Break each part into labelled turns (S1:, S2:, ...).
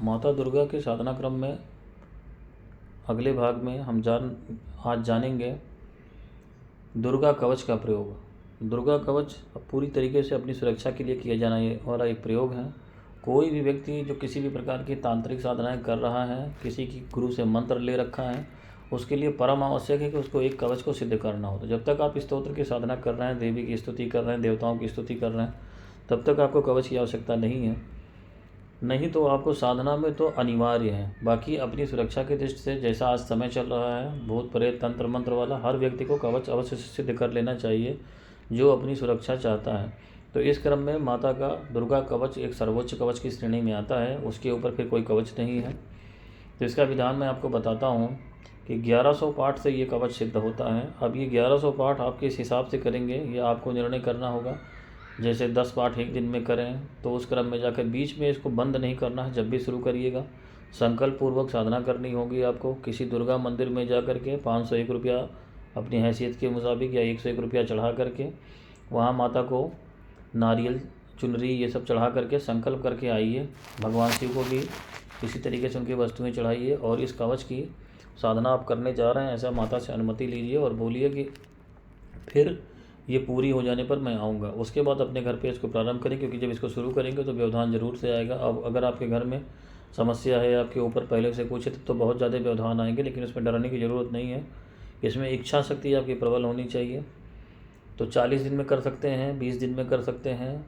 S1: माता दुर्गा के साधना क्रम में अगले भाग में हम आज जानेंगे दुर्गा कवच का प्रयोग। दुर्गा कवच पूरी तरीके से अपनी सुरक्षा के लिए किया जाने वाला एक प्रयोग है। कोई भी व्यक्ति जो किसी भी प्रकार की तांत्रिक साधनाएं कर रहा है, किसी की गुरु से मंत्र ले रखा है, उसके लिए परम आवश्यक है कि उसको एक कवच को सिद्ध करना हो। तो जब तक आप स्तोत्र की साधना कर रहे हैं, देवी की स्तुति कर रहे हैं, देवताओं की स्तुति कर रहे हैं, तब तक आपको कवच की आवश्यकता नहीं है। नहीं तो आपको साधना में तो अनिवार्य है। बाकी अपनी सुरक्षा की दृष्टि से जैसा आज समय चल रहा है, भूत प्रेत तंत्र मंत्र वाला, हर व्यक्ति को कवच अवश्य सिद्ध कर लेना चाहिए जो अपनी सुरक्षा चाहता है। तो इस क्रम में माता का दुर्गा कवच एक सर्वोच्च कवच की श्रेणी में आता है, उसके ऊपर फिर कोई कवच नहीं है। तो इसका विधान मैं आपको बताता हूँ कि 1100 पाठ से ये कवच सिद्ध होता है। अब ये 1100 पाठ आप किस हिसाब से करेंगे ये आपको निर्णय करना होगा। जैसे 10 पाठ एक दिन में करें तो उस क्रम में जाकर बीच में इसको बंद नहीं करना है। जब भी शुरू करिएगा संकल्प पूर्वक साधना करनी होगी। आपको किसी दुर्गा मंदिर में जा कर के 501 रुपया अपनी हैसियत के मुताबिक या 101 रुपया चढ़ा करके वहाँ माता को नारियल चुनरी ये सब चढ़ा करके संकल्प करके आइए। भगवान शिव को भी इसी तरीके से उनकी वस्तुएं चढ़ाइए और इस कवच की साधना आप करने जा रहे हैं ऐसा माता से अनुमति लीजिए और बोलिए कि फिर ये पूरी हो जाने पर मैं आऊँगा। उसके बाद अपने घर पे इसको प्रारंभ करें, क्योंकि जब इसको शुरू करेंगे तो व्यवधान जरूर से आएगा। अब अगर आपके घर में समस्या है, आपके ऊपर पहले से कुछ है, तो बहुत ज़्यादा व्यवधान आएंगे, लेकिन इसमें डरने की ज़रूरत नहीं है। इसमें इच्छा शक्ति आपकी प्रबल होनी चाहिए। तो 40 दिन में कर सकते हैं, 20 दिन में कर सकते हैं,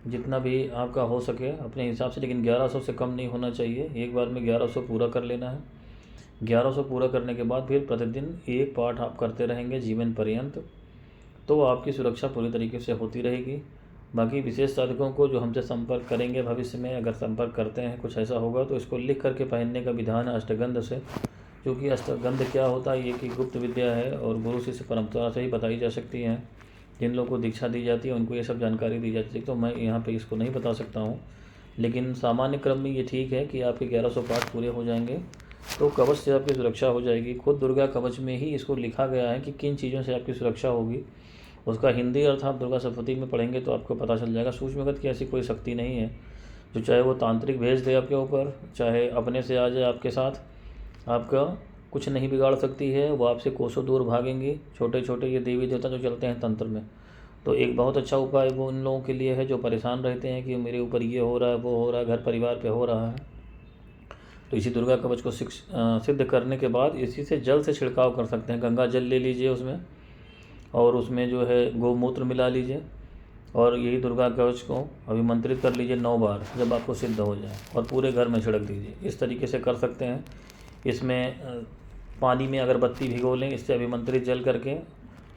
S1: जितना भी आपका हो सके अपने हिसाब से, लेकिन 1100 से कम नहीं होना चाहिए। एक बार में 1100 पूरा कर लेना है। 1100 पूरा करने के बाद फिर प्रतिदिन एक पाठ आप करते रहेंगे जीवन पर्यंत, तो आपकी सुरक्षा पूरी तरीके से होती रहेगी। बाकी विशेष साधकों को जो हमसे संपर्क करेंगे भविष्य में, अगर संपर्क करते हैं कुछ ऐसा होगा तो इसको लिख करके पहनने का विधान है अष्टगंध से। क्योंकि अष्टगंध क्या होता है, ये कि गुप्त विद्या है और गुरु शिष्य परंपरा से ही बताई जा सकती है। जिन लोगों को दीक्षा दी जाती है उनको ये सब जानकारी दी जाती है, तो मैं यहाँ पे इसको नहीं बता सकता हूँ। लेकिन सामान्य क्रम में ये ठीक है कि आपके 1100 पाठ पूरे हो जाएंगे तो कवच से आपकी सुरक्षा हो जाएगी। खुद दुर्गा कवच में ही इसको लिखा गया है कि किन चीज़ों से आपकी सुरक्षा होगी। उसका हिंदी अर्थ आप दुर्गा सप्तशती में पढ़ेंगे तो आपको पता चल जाएगा। सूक्ष्मगत की ऐसी कोई शक्ति नहीं है जो चाहे वो तांत्रिक भेज दे आपके ऊपर, चाहे अपने से आ जाए आपके साथ, आपका कुछ नहीं बिगाड़ सकती है। वो आपसे कोसों दूर भागेंगी। छोटे छोटे ये देवी देवता जो चलते हैं तंत्र में, तो एक बहुत अच्छा उपाय वो उन लोगों के लिए है जो परेशान रहते हैं कि मेरे ऊपर ये हो रहा है, वो हो रहा है, घर परिवार पे हो रहा है। तो इसी दुर्गा कवच को सिद्ध करने के बाद इसी से जल से छिड़काव कर सकते हैं। गंगा जल ले लीजिए उसमें, और उसमें जो है गोमूत्र मिला लीजिए और यही दुर्गा कवच को अभिमंत्रित कर लीजिए 9 बार जब आपको सिद्ध हो जाए, और पूरे घर में छिड़क दीजिए। इस तरीके से कर सकते हैं। इसमें पानी में अगरबत्ती भिगो लें इससे अभिमंत्रित जल करके,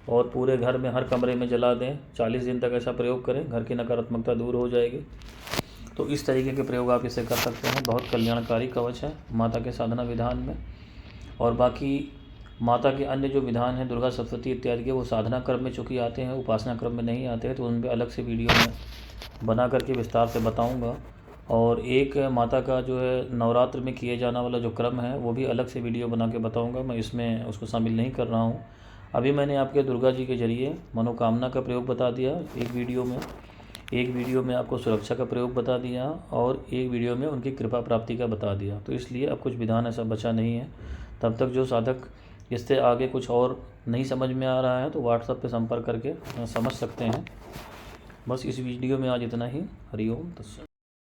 S1: और पूरे घर में हर कमरे में जला दें। 40 दिन तक ऐसा प्रयोग करें, घर की नकारात्मकता दूर हो जाएगी। तो इस तरीके के प्रयोग आप इसे कर सकते हैं। बहुत कल्याणकारी कवच है माता के साधना विधान में। और बाकी माता के अन्य जो विधान हैं दुर्गा सप्तशती इत्यादि के, वो साधना क्रम में चूँकि आते हैं, उपासना क्रम में नहीं आते हैं, तो उन पर अलग से वीडियो में बना करके विस्तार से बताऊंगा। और एक माता का जो है नवरात्र में किए जाने वाला जो क्रम है वो भी अलग से वीडियो बना के बताऊंगा। मैं इसमें उसको शामिल नहीं कर रहा हूँ। अभी मैंने आपके दुर्गा जी के जरिए मनोकामना का प्रयोग बता दिया एक वीडियो में आपको सुरक्षा का प्रयोग बता दिया, और एक वीडियो में उनकी कृपा प्राप्ति का बता दिया। तो इसलिए अब कुछ विधान ऐसा बचा नहीं है। तब तक जो साधक इससे आगे कुछ और नहीं समझ में आ रहा है तो व्हाट्सएप पे संपर्क करके समझ सकते हैं। बस इस वीडियो में आज इतना ही। हरिओम तत्सत।